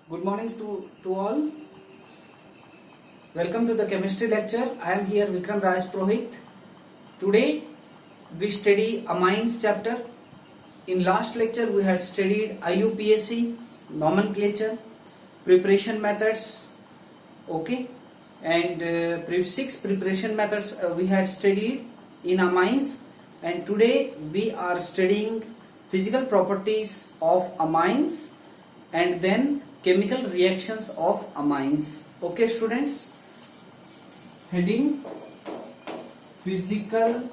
Good morning to all. Welcome to the chemistry lecture. I am here Vikram Raj Prohit. Today we study amines chapter. In last lecture we had studied IUPAC, nomenclature, preparation methods, okay, and 6 preparation methods we had studied in amines, and today we are studying physical properties of amines and then chemical reactions of amines. Okay students, heading physical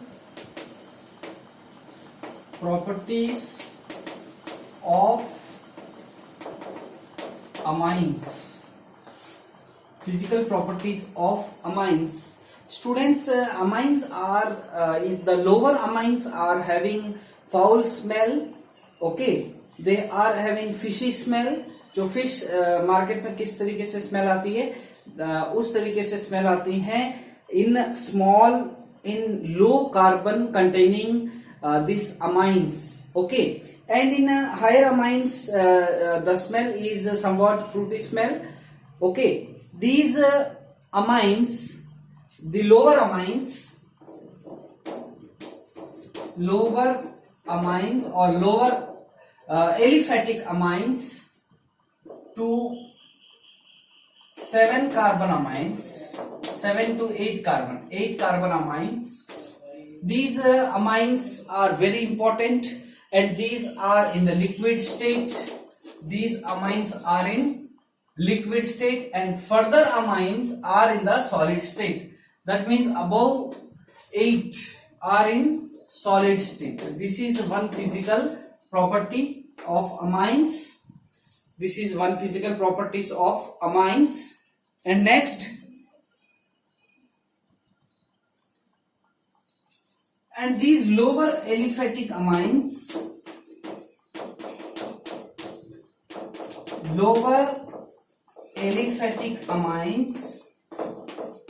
properties of amines. Physical properties of amines. Students, amines are the lower amines are having foul smell. Okay, they are having fishy smell. जो fish market में किस तरीके से smell आती है, उस तरीके से स्मेल आती हैं in small in low carbon containing this amines. Okay, and in higher amines the smell is somewhat fruity smell. Okay, these amines, the lower amines or lower aliphatic amines to 7 carbon amines, 7 to 8 carbon amines. These amines are very important, and these are in the liquid state. These amines are in liquid state, and further amines are in the solid state. That means above 8 are in solid state. This is one physical property of amines. This is one physical properties of amines. And next, and these lower aliphatic amines,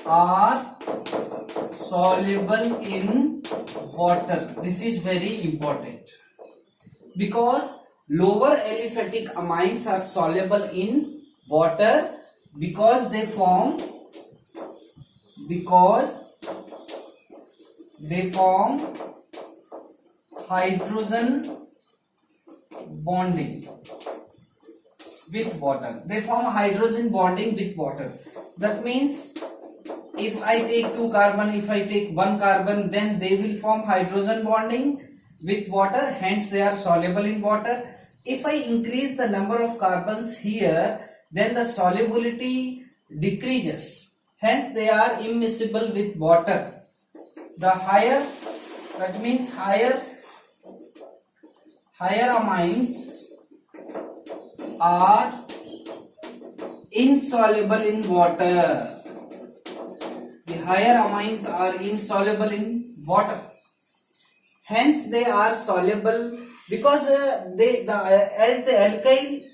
are soluble in water. This is very important because lower aliphatic amines are soluble in water because they form hydrogen bonding with water. They form hydrogen bonding with water. That means if I take 2 carbon, if I take 1 carbon, then they will form hydrogen bonding with water, hence they are soluble in water. If I increase the number of carbons here, then the solubility decreases, hence they are immiscible with water. The higher, that means higher amines are insoluble in water. The higher amines are insoluble in water, hence they are soluble because as the alkyl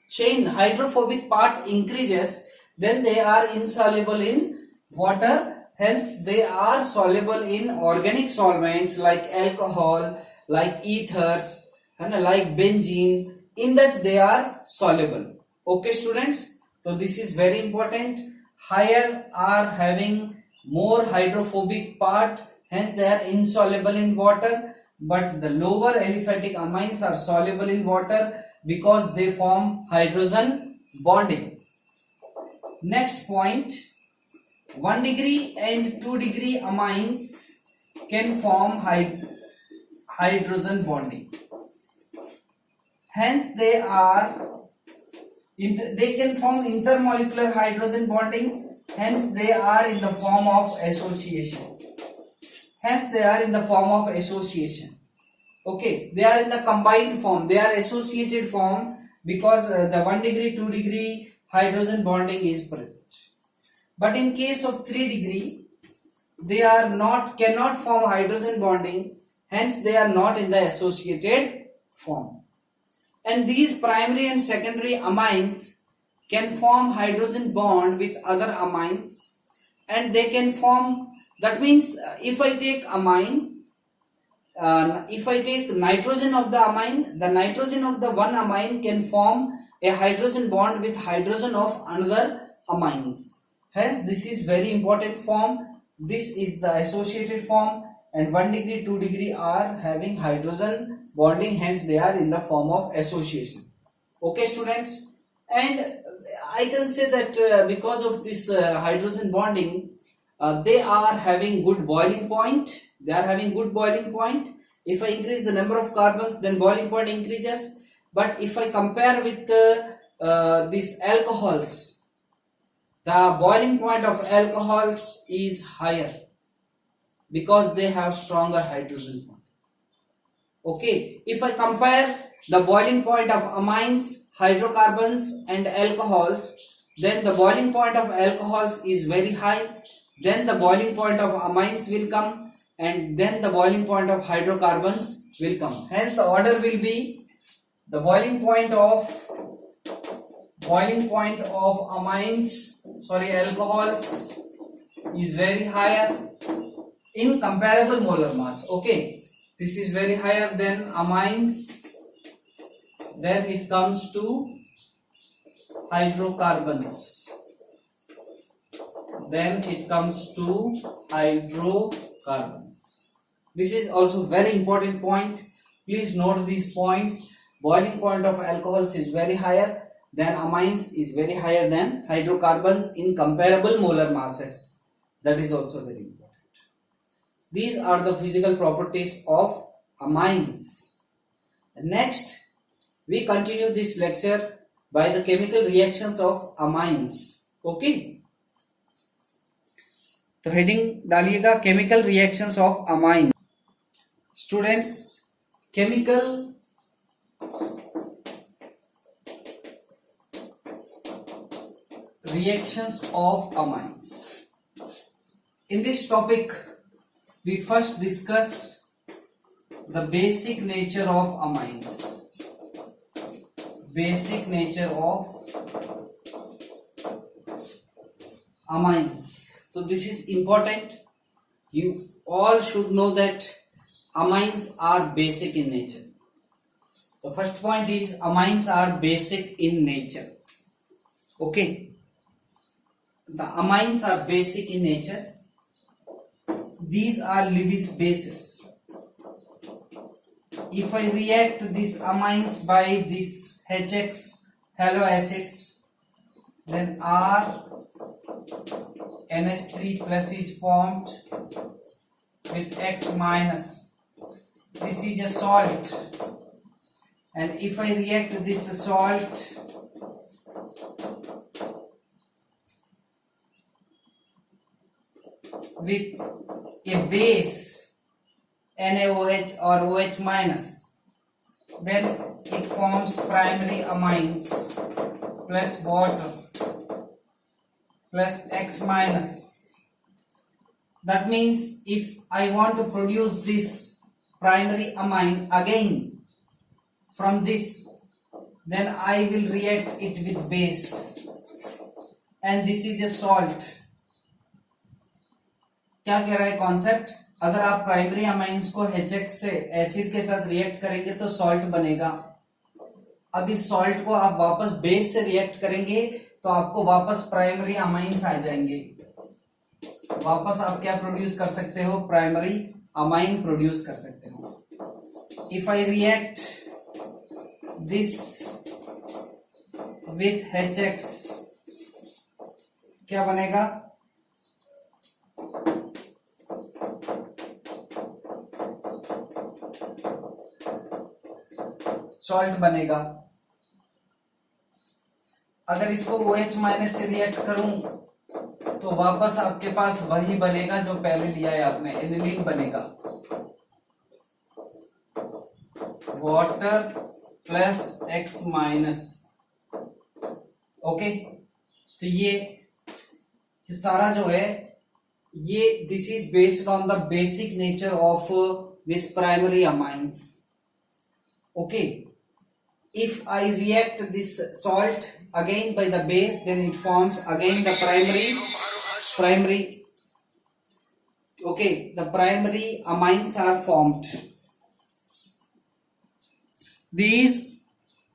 chain hydrophobic part increases, then they are insoluble in water, hence they are soluble in organic solvents like alcohol, like ethers, and like benzene. In that they are soluble. Okay students, so this is very important. Higher are having more hydrophobic part, hence they are insoluble in water, but the lower aliphatic amines are soluble in water because they form hydrogen bonding. Next point, 1 degree and 2 degree amines can form hydrogen bonding, hence they can form intermolecular hydrogen bonding, hence they are in the form of association. Okay, they are in the combined form, they are associated form because the 1 degree 2 degree hydrogen bonding is present. But in case of 3 degree, they cannot form hydrogen bonding, hence they are not in the associated form. And these primary and secondary amines can form hydrogen bond with other amines, and they can form, that means if I take amine if I take nitrogen of the amine, the nitrogen of the one amine can form a hydrogen bond with hydrogen of another amines. Hence, this is very important form. This is the associated form, and 1 degree, 2 degree are having hydrogen bonding. Hence, they are in the form of association. Okay, students, and I can say that because of this hydrogen bonding, they are having good boiling point. They are having good boiling point. If I increase the number of carbons, then boiling point increases. But if I compare with these alcohols, the boiling point of alcohols is higher because they have stronger hydrogen bond. Okay, if I compare the boiling point of amines, hydrocarbons and alcohols, then the boiling point of alcohols is very high, then the boiling point of amines will come, and then the boiling point of hydrocarbons will come. Hence the order will be the boiling point of alcohols is very higher in comparable molar mass. Okay, this is very higher than amines. Then it comes to hydrocarbons. This is also very important point. Please note these points. Boiling point of alcohols is very higher than amines, is very higher than hydrocarbons in comparable molar masses. That is also very important. These are the physical properties of amines. Next, we continue this lecture by the chemical reactions of amines. Okay, तो heading डालिएगा chemical reactions of amine. Students, chemical reactions of amines. In this topic, we first discuss the basic nature of amines. Basic nature of amines. So this is important. You all should know that amines are basic in nature. The first point is amines are basic in nature. Okay. The amines are basic in nature. These are Lewis bases. If I react these amines by this HX halo acids, then R NH3 plus is formed with X minus. This is a salt, and if I react this salt with a base NaOH or OH minus, then it forms primary amines plus water plus X minus. That means if I want to produce this primary amine again from this, then I will react it with base, and this is a salt. क्या कह रहा है concept? अगर आप primary amines को HX से acid के साथ रिएक्ट करेंगे तो सॉल्ट बनेगा. अब इस सॉल्ट को आप वापस बेस से रिएक्ट करेंगे तो आपको वापस प्राइमरी अमाइंस आ जाएंगे. वापस आप क्या प्रोड्यूस कर सकते हो? प्राइमरी अमाइन प्रोड्यूस कर सकते हो. If I react this with HX, क्या बनेगा? सॉल्ट बनेगा. अगर इसको OH माइनस से रिएक्ट करूं तो वापस आपके पास वही बनेगा जो पहले लिया है आपने, एनिलीन बनेगा. Water plus X minus. Okay, तो ये सारा जो है ये this is based on the basic nature of this primary amines. Okay, if I react this salt again by the base, then it forms again the primary. Okay, the primary amines are formed. these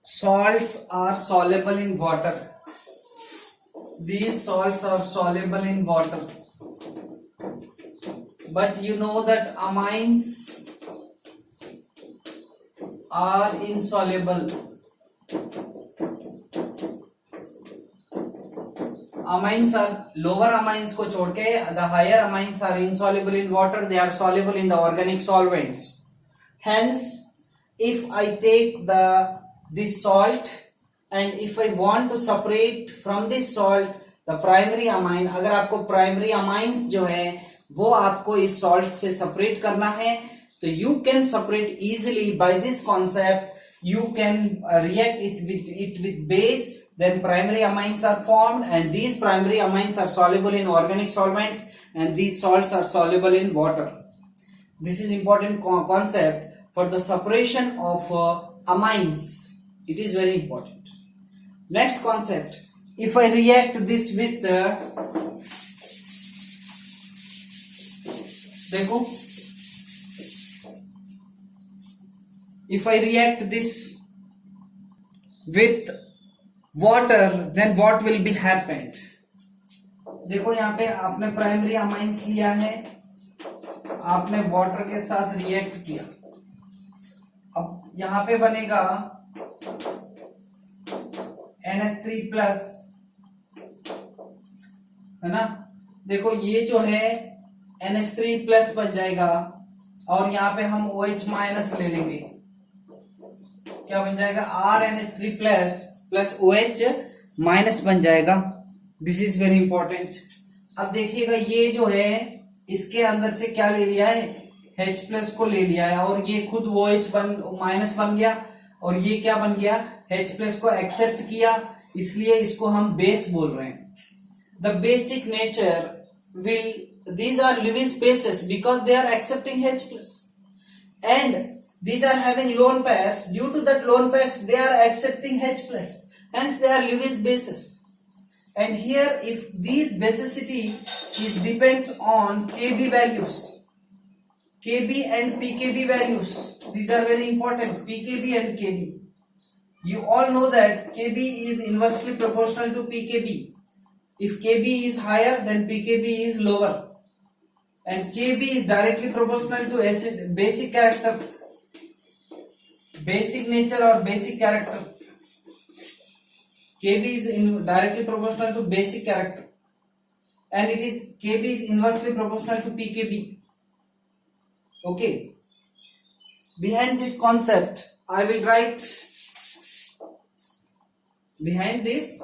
salts are soluble in water. These salts are soluble in water, but you know that amines are insoluble. Amines are lower amines को छोड़ के the higher amines are insoluble in water. They are soluble in the organic solvents. Hence, if I take this salt and if I want to separate from this salt the primary amine, अगर आपको primary amines जो है वो आपको इस salt से separate करना है, तो you can separate easily by this concept. You can react it with base. Then primary amines are formed, and these primary amines are soluble in organic solvents, and these salts are soluble in water. This is important concept for the separation of amines. It is very important. Next concept, if I react this with देखो, if I react this with water, then what will be happened? देखो यहाँ पे आपने primary amines लिया है, आपने water के साथ रिएक्ट किया, अब यहाँ पे बनेगा NH3 प्लस, है ना। देखो ये जो है NH3 प्लस बन जाएगा और यहाँ पे हम OH माइनस ले लेंगे, क्या बन जाएगा RNH3 plus plus OH minus बन जाएगा। This is very important. अब देखिएगा ये जो है इसके अंदर से क्या ले लिया है, H प्लस को ले लिया है और ये खुद OH माइनस बन गया और ये क्या बन गया, H प्लस को एक्सेप्ट किया, इसलिए इसको हम बेस बोल रहे हैं। The basic nature will, these are Lewis bases because they are accepting H plus, and these are having lone pairs. Due to that lone pairs, they are accepting H plus. Hence, they are Lewis bases. And here, if these basicity is depends on Kb values, Kb and pKb values. These are very important. pKb and Kb. You all know that Kb is inversely proportional to pKb. If Kb is higher, then pKb is lower, and Kb is directly proportional to acid basic character. Basic nature or basic character. Kb is directly proportional to basic character, and it is Kb is inversely proportional to pKb. Okay. Behind this concept, I will write behind this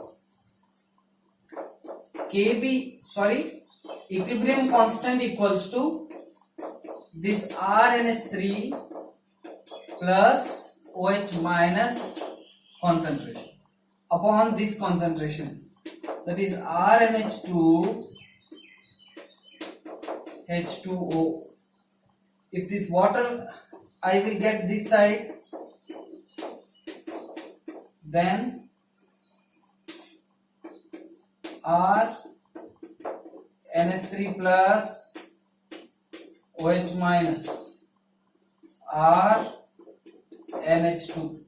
equilibrium constant equals to this RNH3 plus OH minus concentration upon this concentration, that is RNH2 H2O. If this water I will get this side, then R NH3 plus OH minus R NH2.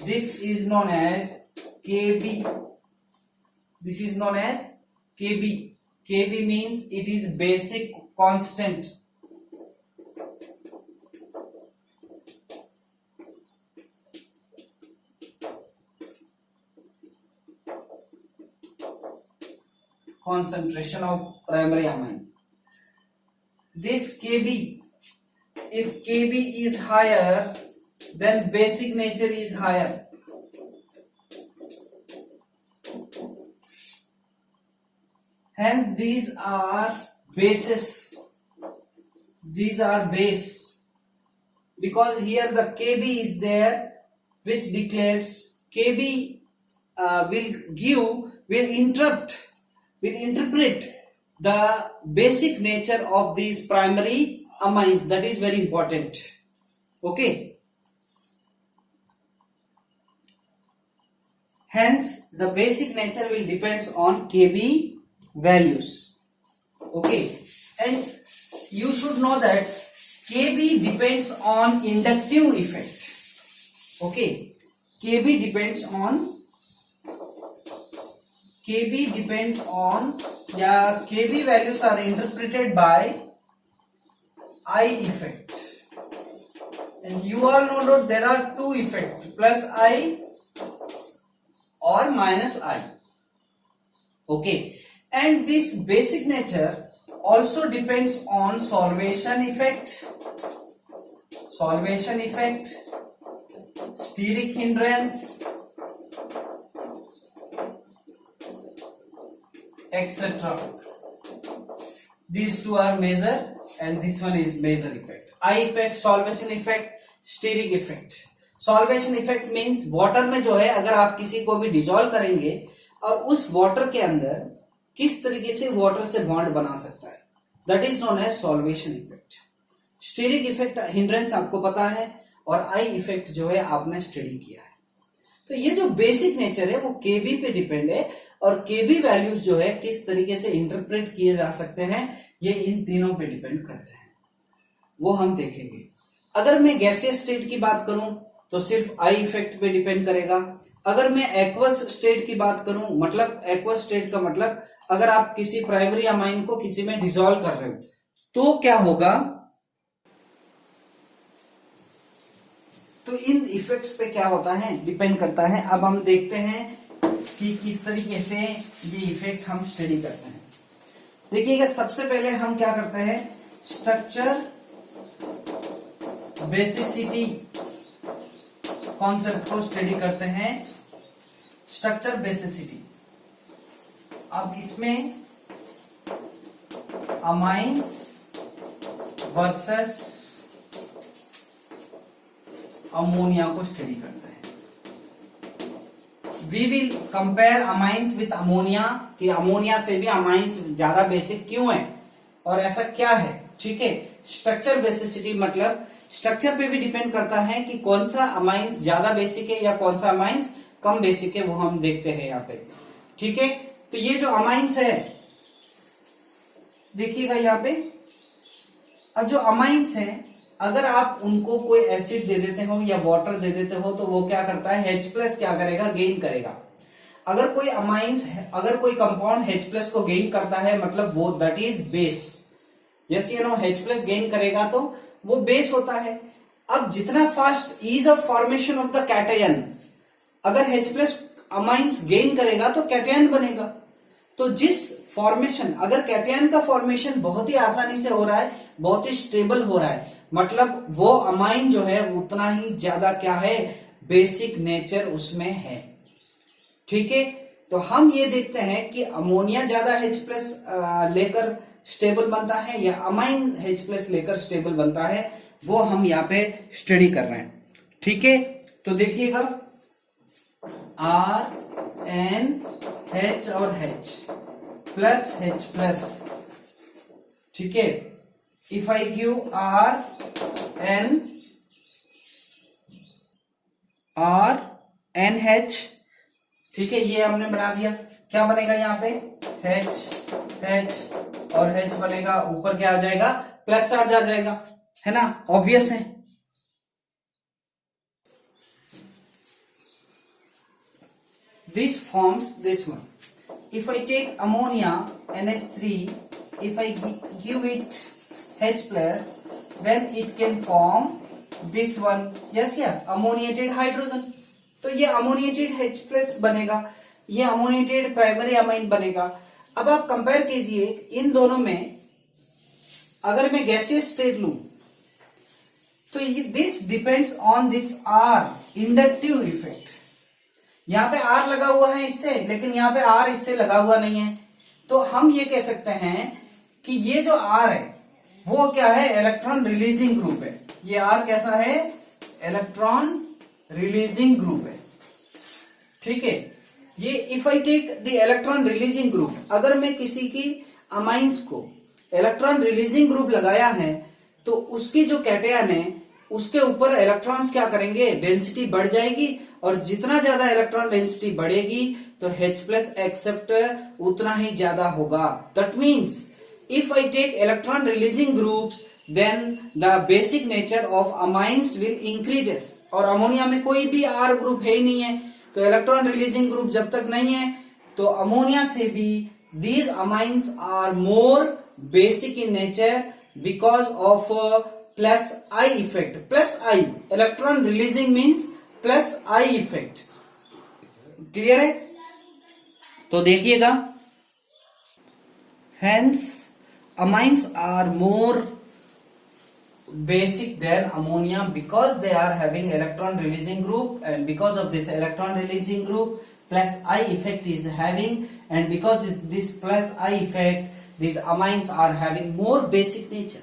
This is known as Kb. This is known as Kb. Kb means it is basic constant. Concentration of primary amine. This Kb, if Kb is higher, then basic nature is higher. Hence these are bases. These are base, because here the Kb is there, which declares Kb will interpret the basic nature of these primary amines. That is very important. Okay. Hence, the basic nature will depends on Kb values. Okay. And you should know that Kb depends on inductive effect. Okay, kb depends on या kb values are interpreted by I effect, and you all know that there are two effects, plus I or minus I. Okay, and this basic nature also depends on solvation effect, steric hindrance, etc. These two are major and this one is major effect. I effect, solvation effect, steric effect. Solvation effect means water में जो है अगर आप किसी को भी dissolve करेंगे और उस वाटर के अंदर किस तरीके से वाटर से बॉन्ड बना सकता है, that is known as solvation effect. Steric effect hindrance आपको पता है और आई इफेक्ट जो है आपने स्टडी किया है. तो ये जो बेसिक नेचर है वो केबी पे डिपेंड है और केबी वैल्यूज जो है किस तरीके से इंटरप्रेट किए जा सकते हैं ये इन तीनों पे डिपेंड करते हैं, वो हम देखेंगे. अगर मैं गैसियस स्टेट की बात करूं तो सिर्फ आई इफेक्ट पे डिपेंड करेगा. अगर मैं एक्वस स्टेट की बात करूं, मतलब एक्वस स्टेट का मतलब अगर आप किसी प्राइमरी अमाइन को किसी में डिसॉल्व कर रहे हो तो क्या होगा, तो इन इफेक्ट्स पे क्या होता है डिपेंड करता है. अब हम देखते हैं कि किस तरीके से ये इफेक्ट हम स्टडी करते हैं. देखिएगा, सबसे पहले हम क्या करते हैं, स्ट्रक्चर बेसिसिटी कॉन्सेप्ट को स्टडी करते हैं. स्ट्रक्चर बेसिसिटी, अब इसमें अमाइंस वर्सेस अमोनिया को स्टडी करते हैं. We will compare amines with ammonia, कि अमोनिया से भी अमाइंस ज्यादा बेसिक क्यों है और ऐसा क्या है. ठीक है, स्ट्रक्चर बेसिसिटी मतलब स्ट्रक्चर पे भी डिपेंड करता है कि कौन सा अमाइंस ज्यादा बेसिक है या कौन सा अमाइंस कम बेसिक है, वो हम देखते हैं यहाँ पे. ठीक है, तो ये जो अमाइंस है देखिएगा यहाँ पे, अब जो अमाइंस है अगर आप उनको कोई एसिड दे देते हो या वाटर दे देते हो तो वो क्या करता है, H+ क्या करेगा, गेन करेगा. अगर कोई अमाइंस है, अगर कोई कंपाउंड H+ को गेन करता है मतलब वो दैट इज बेस. यस या नो, H+ गेन करेगा तो वो बेस होता है. अब जितना fast is of formation of the cation, अगर H+ अमाइंस गेन करेगा तो कैटायन बनेगा. तो जिस फॉर्मेशन, अगर कैटायन का फॉर्मेशन बहुत ही आसानी से हो रहा है, बहुत ही स्टेबल हो रहा है, मतलब वो अमाइन जो है उतना ही ज्यादा क्या है, बेसिक नेचर उसमें है. ठीक है, तो हम ये देखते हैं कि अमोनिया ज्यादा H+ लेकर स्टेबल बनता है या अमाइन H+ लेकर स्टेबल बनता है, वो हम यहाँ पे स्टडी कर रहे हैं. ठीक है, तो देखिएगा RNH और H प्लस H+. ठीक है, इफ आई गिव RNH, ठीक है, ये हमने बना दिया. क्या बनेगा यहाँ पे, H और H बनेगा, ऊपर क्या आ जाएगा, प्लस चार्ज आ जाएगा, है ना, ऑब्वियस है. This forms this one. If I take ammonia NH3, if I give it H+, then it can form this one. Yes, yeah, ammoniated hydrogen. तो ये ammoniated H+ बनेगा, ये ammoniated प्राइमरी अमाइन बनेगा. अब आप कंपेयर कीजिए इन दोनों में, अगर मैं गैसियस स्टेट लूं तो this depends on this R inductive effect. यहां पे R लगा हुआ है इससे, लेकिन यहां पे R इससे लगा हुआ नहीं है. तो हम ये कह सकते हैं कि ये जो R है वो क्या है, इलेक्ट्रॉन रिलीजिंग ग्रुप है. ये R कैसा है, इलेक्ट्रॉन रिलीजिंग ग्रुप है. ठीक है, ये if I take the electron releasing group, अगर मैं किसी की अमाइंस को इलेक्ट्रॉन रिलीजिंग ग्रुप लगाया है तो उसकी जो कैटायन है उसके ऊपर इलेक्ट्रॉन्स क्या करेंगे, डेंसिटी बढ़ जाएगी, और जितना ज्यादा इलेक्ट्रॉन डेंसिटी बढ़ेगी तो H+ एक्सेप्ट उतना ही ज्यादा होगा. That means if I take electron releasing groups then the basic nature of amines will increases और अमोनिया में कोई भी R ग्रुप है ही नहीं है, तो इलेक्ट्रॉन रिलीजिंग ग्रुप जब तक नहीं है तो अमोनिया से भी these amines are more basic in nature because of plus I effect. Plus I, electron releasing means plus I effect. Clear है? तो देखिएगा, hence amines are more basic than ammonia because they are having electron releasing group, and because of this electron releasing group plus I effect is having, and because this plus I effect these amines are having more basic nature.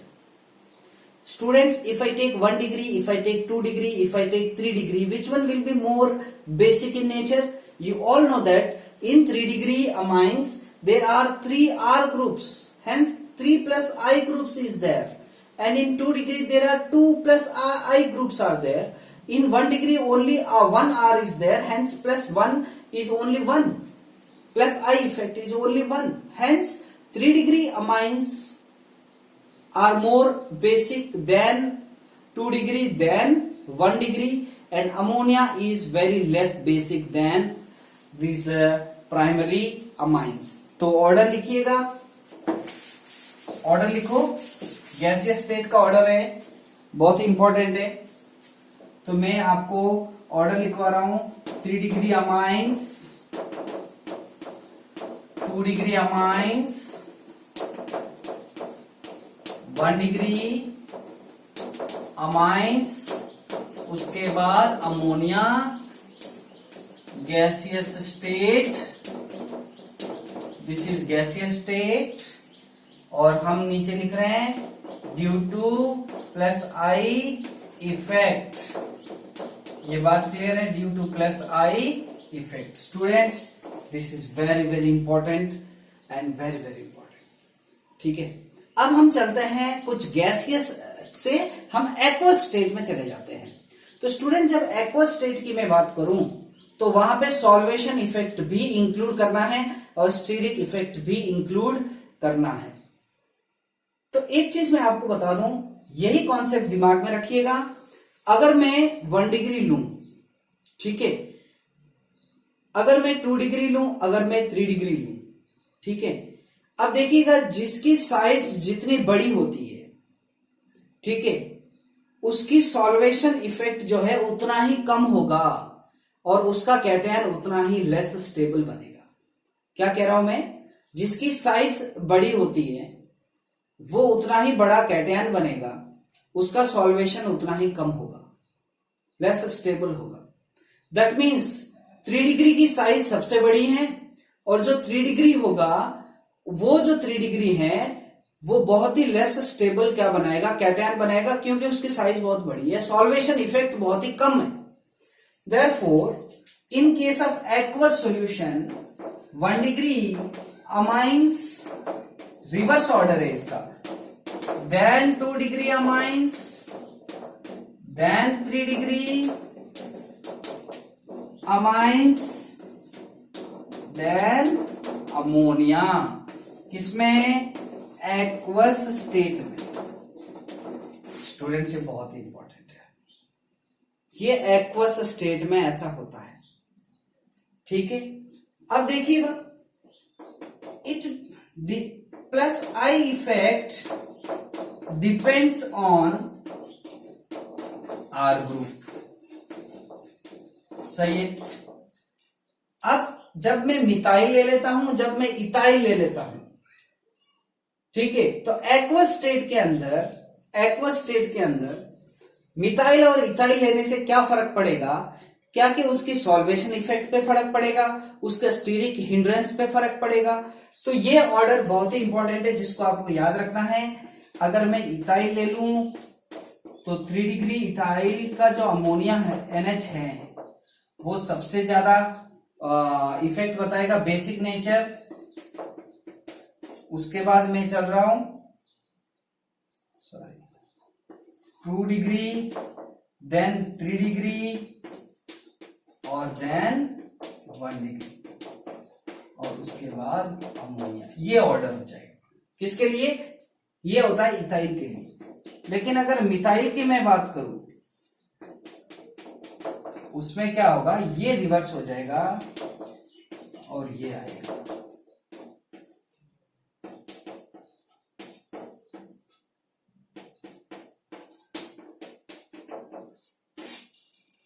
Students, if I take 1 degree, if I take 2 degree, if I take 3 degree, which one will be more basic in nature? You all know that in 3 degree amines there are 3 R groups, hence 3 plus I groups is there, and in 2 degree there are 2 plus I groups are there. In 1 degree only 1 R is there, hence plus 1 is only 1, plus I effect is only 1, hence 3 degree amines are more basic than 2 degree than 1 degree, and ammonia is very less basic than these primary amines. तो order लिखिएगा, order लिखो, gaseous state का order है, बहुत important है, तो मैं आपको ऑर्डर लिखवा रहा हूं. 3 degree amines, 2 degree amines, 1 degree amines, उसके बाद ammonia, gaseous state, this is gaseous state, और हम नीचे लिख रहे हैं due two plus I effect. ये बात क्लियर है? Due two plus I effect. Students, this is very very important and very very important. ठीक है, अब हम चलते हैं कुछ गैसियस से हम एक्वस स्टेट में चले जाते हैं. तो स्टूडेंट, जब एक्वस स्टेट की मैं बात करूं तो वहां पे सॉल्वेशन इफेक्ट भी इंक्लूड करना है और स्टीरिक इफेक्ट भी इंक्लूड करना है. तो एक चीज मैं आपको बता दूं, यही कॉन्सेप्ट दिमाग में रखिएगा. अगर मैं 1 डिग्री लूं, ठीक है, अगर मैं 2 डिग्री लूं, अगर मैं 3 डिग्री लूं, ठीक है, अब देखिएगा जिसकी साइज जितनी बड़ी होती है, ठीक है, उसकी सॉल्वेशन इफेक्ट जो है उतना ही कम होगा और उसका कैटआयन उतना ही लेस स्टेबल बनेगा. क्या कह रहा हूं मैं? जिसकी साइज बड़ी होती है वो उतना ही बड़ा कैटआयन बनेगा, उसका सॉल्वेशन उतना ही कम होगा, लेस स्टेबल होगा. दैट मीन्स 3 डिग्री की साइज सबसे बड़ी है और जो 3 डिग्री होगा, वो जो 3 डिग्री है वो बहुत ही लेस स्टेबल क्या बनाएगा? कैटआयन बनाएगा, क्योंकि उसकी साइज बहुत बड़ी है, सॉल्वेशन इफेक्ट बहुत ही कम है. Therefore in case of aqueous solution 1 degree amines, reverse order है इसका, then 2 degree amines, then 3 degree amines, then ammonia. किसमें? एक्वस स्टेट में. स्टूडेंट्स, ये बहुत ही इंपॉर्टेंट है, ये एक्वस स्टेट में ऐसा होता है. ठीक है, अब देखिएगा, it plus I effect depends on R group. सही है. अब जब मैं मिथाइल ले लेता हूं, जब मैं इथाइल ले लेता हूं, ठीक है, तो एक्वस स्टेट के अंदर मिथाइल और इथाइल लेने से क्या फर्क पड़ेगा? क्या कि उसकी सॉल्वेशन इफेक्ट पे फर्क पड़ेगा, उसका स्टीरिक हिंड्रेंस पे फर्क पड़ेगा. तो ये ऑर्डर बहुत ही इंपॉर्टेंट है जिसको आपको याद रखना है. अगर मैं इथाइल ले लूं तो 3 डिग्री इथाइल का जो अमोनिया है, NH है, वो सबसे ज्यादा इफेक्ट बताएगा, बेसिक नेचर. उसके बाद मैं चल रहा हूं 2 डिग्री, देन 3 डिग्री और देन 1 डिग्री, और उसके बाद अमोनिया. ये ऑर्डर हो जाएगा. किसके लिए? ये होता है इथाइल के लिए. लेकिन अगर मिथाइल की मैं बात करूं उसमें क्या होगा, ये रिवर्स हो जाएगा और ये आएगा।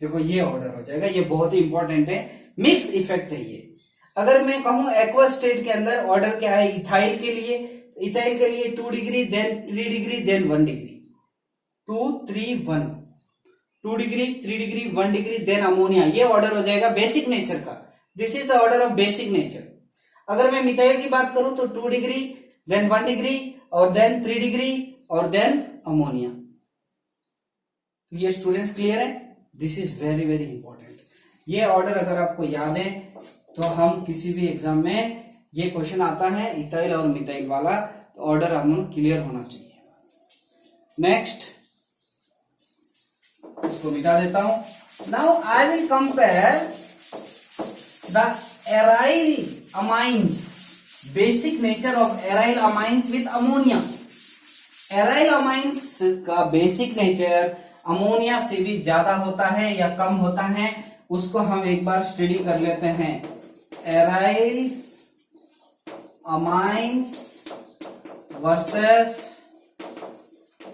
देखो ये ऑर्डर हो जाएगा, ये बहुत ही इंपॉर्टेंट है, मिक्स इफेक्ट है ये। अगर मैं कहूं एक्वा स्टेट के अंदर ऑर्डर क्या है इथाइल के लिए, तो इथाइल के लिए 2 degree then 3 degree then 1 degree, 2 3 1, 2 degree 3 degree 1 degree then ammonia, ये ऑर्डर हो जाएगा बेसिक नेचर का। This is the order of basic nature. अगर मैं मिथाइल की बात करूं तो 2 डिग्री देन 1 डिग्री और देन 3 डिग्री और देन अमोनिया। तो ये स्टूडेंट्स क्लियर है, this is very very important. ये ऑर्डर अगर आपको याद है तो हम किसी भी एग्जाम में ये क्वेश्चन आता है इथाइल और मिथाइल वाला, तो ऑर्डर हम क्लियर होना चाहिए। नेक्स्ट, इसको मिटा देता हूं। Now I will compare the aryl amines, basic nature of aryl amines with ammonia. Aryl amines का बेसिक नेचर अमोनिया से भी ज्यादा होता है या कम होता है, उसको हम एक बार स्टडी कर लेते हैं। Aryl amines versus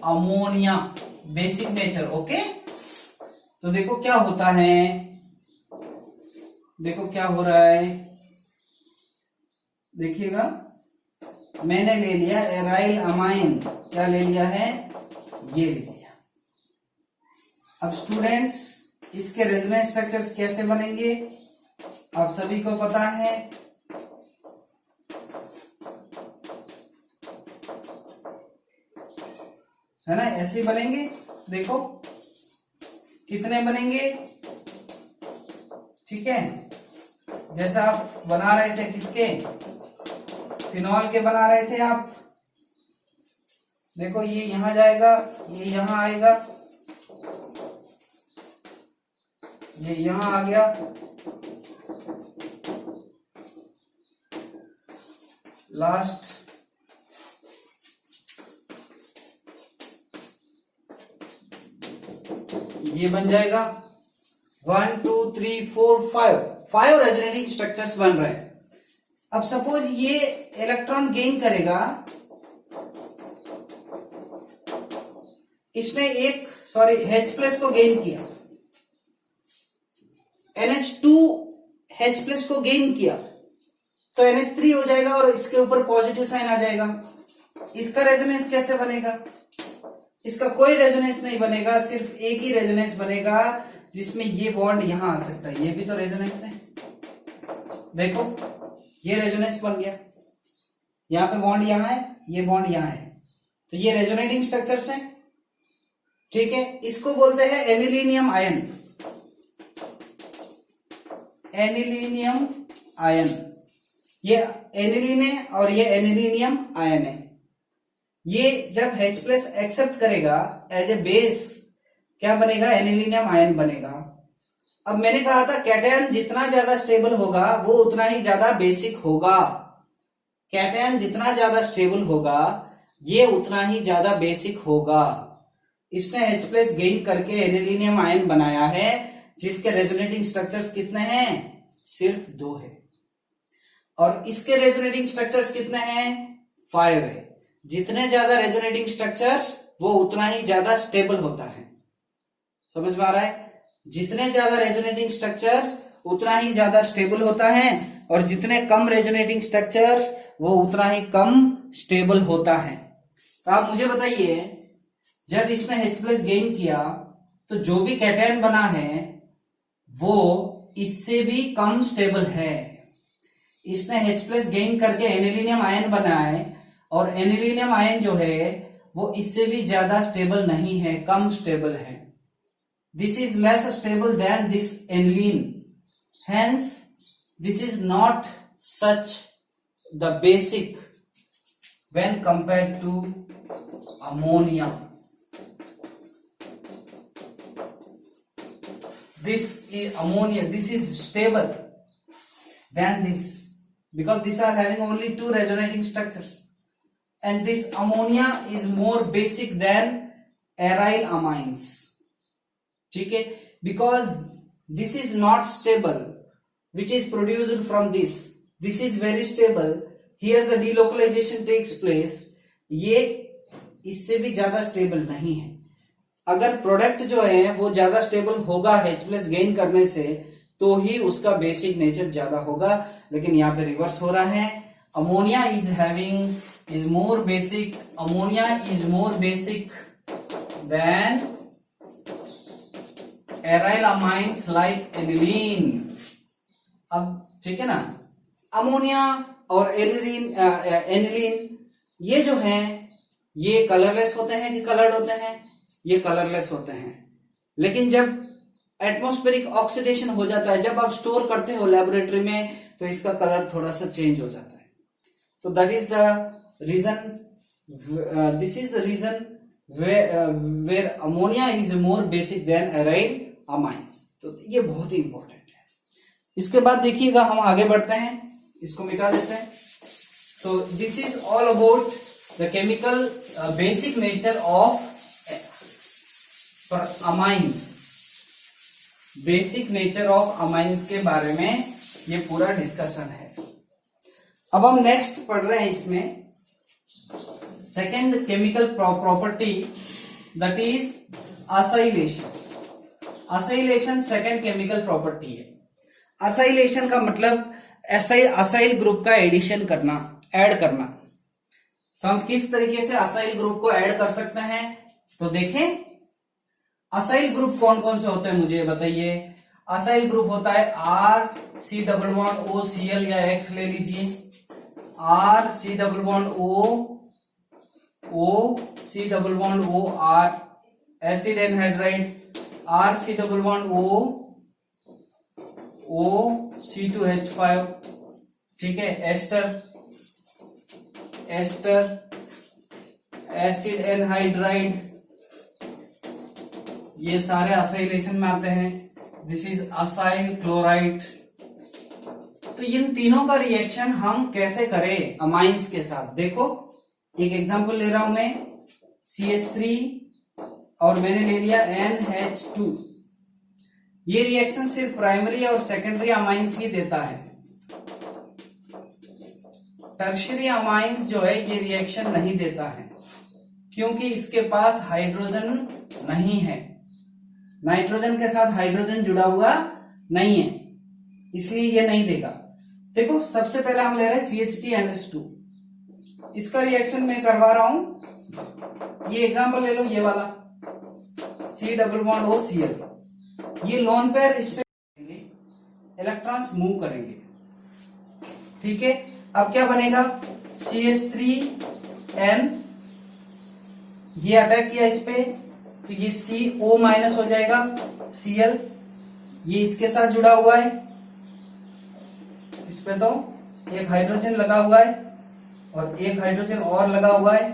ammonia, basic nature. Okay, तो देखो क्या होता है, देखो क्या हो रहा है, देखिएगा मैंने ले लिया एराइल अमाइन, क्या ले लिया है, ये ले लिया। अब स्टूडेंट्स इसके रेजोनेंस स्ट्रक्चर्स कैसे बनेंगे आप सभी को पता है, ना, ऐसे ही बनेंगे। देखो कितने बनेंगे, ठीक है, जैसा आप बना रहे थे किसके, फिनॉल के बना रहे थे आप। देखो ये यहां जाएगा, ये यहां आएगा, ये यहां आ गया, लास्ट ये बन जाएगा 1 2 3 4 5 रेजोनेटिंग स्ट्रक्चर्स बन रहे हैं। अब सपोज ये इलेक्ट्रॉन गेन करेगा, इसने एक H+ को गेन किया, NH2 H+ को गेन किया, तो NH3 हो जाएगा और इसके ऊपर पॉजिटिव साइन आ जाएगा। इसका रेजोनेंस कैसे बनेगा, इसका कोई रेजोनेंस नहीं बनेगा, सिर्फ एक ही रेजोनेंस बनेगा जिसमें ये बॉन्ड यहां आ सकता है, ये भी तो रेजोनेंस है। देखो ये रेजोनेंस बन गया, यहां पे बॉन्ड यहां है, ये बॉन्ड यहां है, तो ये रेजोनेटिंग स्ट्रक्चर्स हैं, ठीक है। इसको बोलते हैं एनिलीनियम आयन, एनिलीनियम आयन, ये एनिलीन है और ये एनिलीनियम आयन है। ये जब H+ एक्सेप्ट करेगा एज ए बेस, क्या बनेगा, एनिलीनियम आयन बनेगा। अब मैंने कहा था कैटायन जितना ज्यादा स्टेबल होगा वो उतना ही ज्यादा बेसिक होगा, कैटायन जितना ज्यादा स्टेबल होगा ये उतना ही ज्यादा बेसिक होगा। इसने H+ गेन करके एनिलीनियम आयन बनाया है, जिसके रेजोनेटिंग स्ट्रक्चर्स कितने हैं, सिर्फ 2 है, और इसके रेजोनेटिंग स्ट्रक्चर्स कितने हैं, 5 है। जितने ज्यादा रेजोनेटिंग स्ट्रक्चर्स वो उतना ही ज्यादा स्टेबल होता है, समझ में आ रहा है, जितने ज्यादा रेजोनेटिंग स्ट्रक्चर्स उतना ही ज्यादा स्टेबल होता है, और जितने कम रेजोनेटिंग स्ट्रक्चर्स वो उतना ही कम स्टेबल होता है। तो आप मुझे बताइए, जब इसने H+ गेन किया तो जो भी कैटायन बना है वो इससे भी कम स्टेबल है। इसने H+ गेन करके एनिलीनियम आयन बनाए, और एनिलीनियम आयन जो है वो इससे भी ज्यादा स्टेबल नहीं है, कम स्टेबल है। This is less stable than this aniline, hence this is not such the basic when compared to ammonia. This is ammonia, this is stable than this, because these are having only 2 resonating structures, and this ammonia is more basic than aryl amines, ठीक है, because this is not stable, which is produced from this is very stable, here the delocalization takes place, ये इससे भी ज्यादा stable नहीं है। अगर product जो है वो ज्यादा स्टेबल होगा H प्लस गेन करने से तो ही उसका बेसिक नेचर ज्यादा होगा, लेकिन यहाँ पे रिवर्स हो रहा है। Ammonia is more basic, ammonia is more basic than aryl amines like aniline। अब ठीक है ना, अमोनिया और एनिलीन ये जो हैं ये कलरलेस होते हैं कि कलर्ड होते हैं? ये कलरलेस होते हैं, लेकिन जब एटमॉस्फेरिक ऑक्सीडेशन हो जाता है, जब आप स्टोर करते हो लेबोरेटरी में, तो इसका कलर थोड़ा सा चेंज हो जाता है। तो that is the reason, this is the reason where ammonia is more basic than aryl amines. तो ये बहुत ही इंपॉर्टेंट है। इसके बाद देखिएगा, हम आगे बढ़ते हैं, इसको मिटा देते हैं। तो this is all about the chemical basic nature of amines. Basic nature of amines के बारे में ये पूरा डिस्कशन है। अब हम नेक्स्ट पढ़ रहे हैं इसमें second chemical property, that is acylation. Acylation second chemical property है। असाइलेशन का मतलब असाइल ग्रुप का एडिशन करना, ऐड करना। तो हम किस तरीके से असाइल ग्रुप को ऐड कर सकते हैं? तो देखें, असाइल ग्रुप कौन कौन से होते हैं मुझे बताइए। असाइल ग्रुप होता है R C double bond O C L या एक्स ले लीजिए, R C double bond O C double bond O R acid anhydride, R C double bond O C2H5, ठीक है, एस्टर एसिड एनहाइड्राइड, ये सारे acylation में आते हैं। This is acyl chloride. तो इन तीनों का रिएक्शन हम कैसे करें अमाइंस के साथ? देखो, एक एग्जांपल ले रहा हूं मैं, CH3 और मैंने ले लिया NH2। ये रिएक्शन सिर्फ प्राइमरी और सेकेंडरी अमाइंस ही देता है। टर्शियरी अमाइंस जो है ये रिएक्शन नहीं देता है, क्योंकि इसके पास हाइड्रोजन नहीं है, नाइट्रोजन के साथ हाइड्रोजन जुड़ा हुआ नहीं है, इसलिए ये नहीं देगा। देखो, सबसे पहले हम ले रहे हैं CH3NH2। इसका रिएक्शन मैं करवा रहा हूं, ये एग्जांपल ले लो, ये वाला C double bond O Cl। ये लोन पेयर इस पे इलेक्ट्रॉन्स मूव करेंगे, ठीक है। अब क्या बनेगा? CH3N, ये अटैक किया इस पे, तो ये CO माइनस हो जाएगा, Cl, ये इसके साथ जुड़ा हुआ है, इस पे तो एक हाइड्रोजन लगा हुआ है और एक हाइड्रोजन और लगा हुआ है,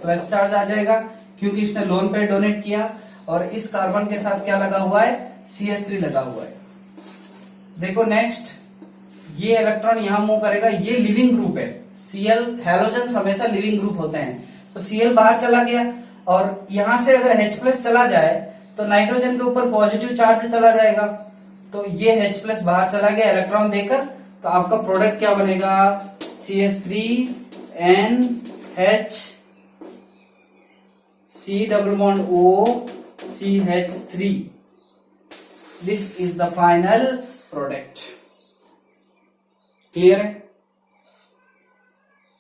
तो एस चार्ज आ जाएगा क्योंकि इसने लोन पेयर डोनेट किया। और इस कार्बन के साथ क्या लगा हुआ है? CH3 लगा हुआ है। देखो नेक्स्ट, ये इलेक्ट्रॉन यहां मूव करेगा, ये लिविंग ग्रुप है। Cl हैलोजन हमेशा लिविंग ग्रुप होते हैं, तो Cl बाहर चला गया और यहां से अगर H प्लस चला जाए तो नाइट्रोजन के ऊपर पॉजिटिव चार्ज चला जाएगा, तो ये H प्लस बाहर चला गया इलेक्ट्रॉन देकर, तो आपका प्रोडक्ट क्या बनेगा? CH3NH C double bond O CH3. This is the final product. Clear है?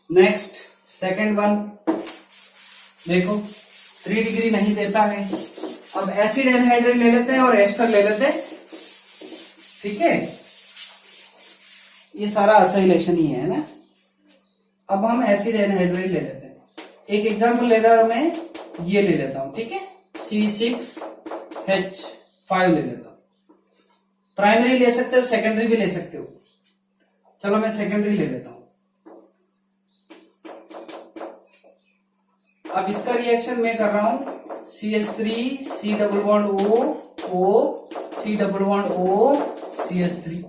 नेक्स्ट सेकेंड वन, देखो 3 डिग्री नहीं देता है। अब एसिड एनहाइड्राइड ले लेते हैं और एस्टर ले लेते हैं, ठीक है। ये सारा असाइलेशन ही है ना। अब हम एसिड एनहाइड्राइड ले लेते हैं। एक एग्जांपल ले रहा हूं मैं, ये ले लेता हूं, ठीक है, C6H5 ले लेता हूं। प्राइमरी ले सकते हो, सेकेंडरी भी ले सकते हो। चलो मैं सेकेंडरी ले लेता हूं। अब इसका रिएक्शन मैं कर रहा हूं, CH3 C double bond O C double bond O CH3।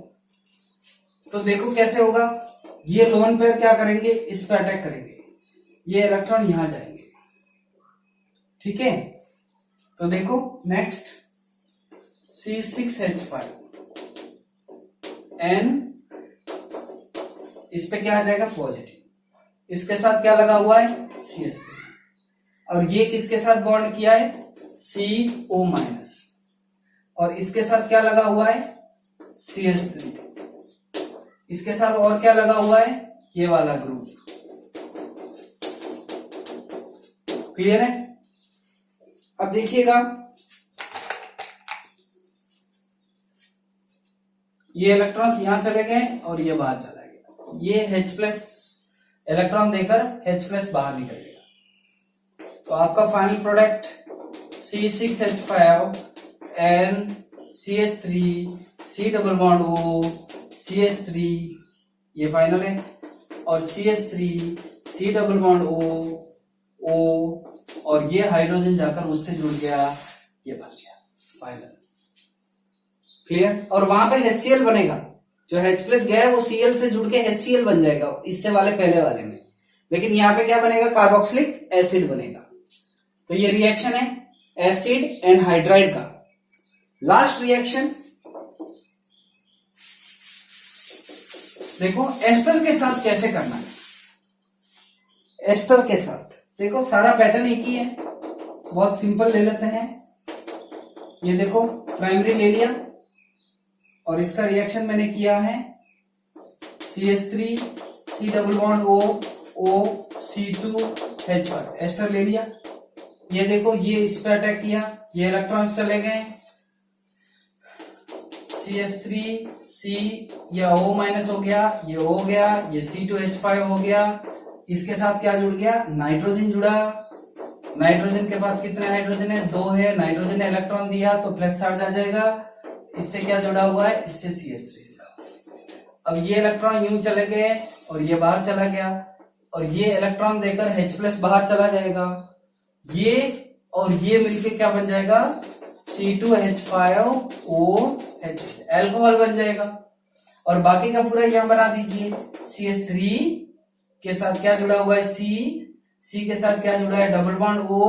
तो देखो कैसे होगा, ये लोन पेयर क्या करेंगे, इस पे अटैक करेंगे, ये इलेक्ट्रॉन यहां जाएंगे, ठीक है। तो देखो नेक्स्ट C6H5, N, इस पे क्या आ जाएगा पॉजिटिव, इसके साथ क्या लगा हुआ है CH3, और ये किसके साथ बॉन्ड किया है CO माइनस, और इसके साथ क्या लगा हुआ है CH3, इसके साथ और क्या लगा हुआ है ये वाला ग्रुप। क्लियर है? अब देखिएगा ये इलेक्ट्रॉन्स यहां चले गए और ये बाहर चला गया, ये H प्लस इलेक्ट्रॉन देकर H प्लस बाहर निकल गया, तो आपका final product C6H5 N CH3 C double bond O CH3, ये फाइनल है, और CH3 C double bond O और ये हाइड्रोजन जाकर उससे जुड़ गया, ये बन गया फाइनल। क्लियर? और वहां पे HCl बनेगा, जो H प्लस गया है वो Cl से जुड़ के HCl बन जाएगा इससे वाले पहले वाले में, लेकिन यहाँ पे क्या बनेगा कार्बोक्सिलिक एसिड बनेगा। तो ये रिएक्शन है एसिड एंड हाइड्राइड का। लास्ट रिएक्शन देखो एस्टर के साथ कैसे करना है। एस्टर के साथ देखो सारा पैटर्न एक ही है, बहुत सिंपल ले लेते हैं। ये देखो प्राइमरी ले लिया और इसका रिएक्शन मैंने किया है CH3 C double bond O C2H5, ester ले लिया। ये देखो ये इस पे अटैक किया, ये इलेक्ट्रॉन्स चले गए CH3 C, या O माइनस हो गया, ये O हो गया, ये C2H5 हो गया, इसके साथ क्या जुड़ गया नाइट्रोजन जुड़ा। नाइट्रोजन के पास कितने हाइड्रोजन है 2 है, नाइट्रोजन ने इलेक्ट्रॉन दिया तो प्लस चार्ज आ जाएगा, इससे क्या जुड़ा हुआ है इससे CH3 जुड़ा। अब ये इलेक्ट्रॉन यूं चले गए और ये बाहर चला गया, और ये इलेक्ट्रॉन देकर H प्लस बाहर चला जाएगा, ये और ये मिलके क्या बन जाएगा C2H5OH, एल्कोहल बन जाएगा। और बाकी का पूरा यहां बना दीजिए, CH3 के साथ क्या जुड़ा हुआ है C के साथ क्या जुड़ा है डबल बॉन्ड O,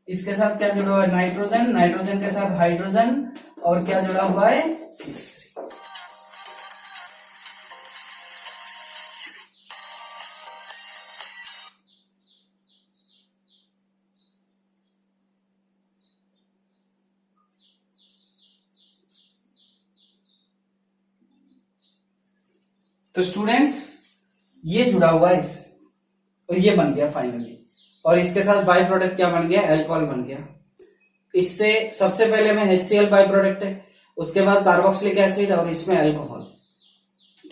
इसके साथ क्या जुड़ा हुआ है नाइट्रोजन, नाइट्रोजन के साथ हाइड्रोजन, और क्या जुड़ा हुआ है CH3। तो स्टूडेंट्स ये जुड़ा हुआ है इससे, और ये बन गया फाइनली, और इसके साथ बाई प्रोडक्ट क्या बन गया अल्कोहल बन गया। इससे सबसे पहले में HCl बाई प्रोडक्ट है, उसके बाद कार्बोक्सिलिक एसिड और इसमें alcohol.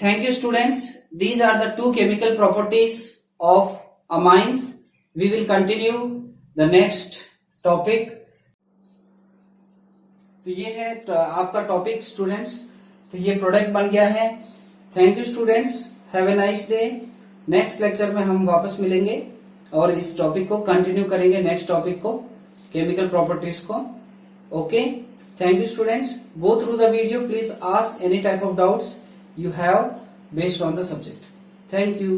Thank you students, these are the 2 chemical properties of amines. We will continue the next topic. तो ये है आपका टॉपिक स्टूडेंट्स, तो ये प्रोडक्ट बन गया है। Thank you students, have a nice day. Next lecture में हम वापस मिलेंगे और इस टॉपिक को कंटिन्यू करेंगे, नेक्स्ट टॉपिक को केमिकल प्रॉपर्टीज को। Okay, thank you students, go through the video, please ask any type of doubts you have based on the subject. Thank you.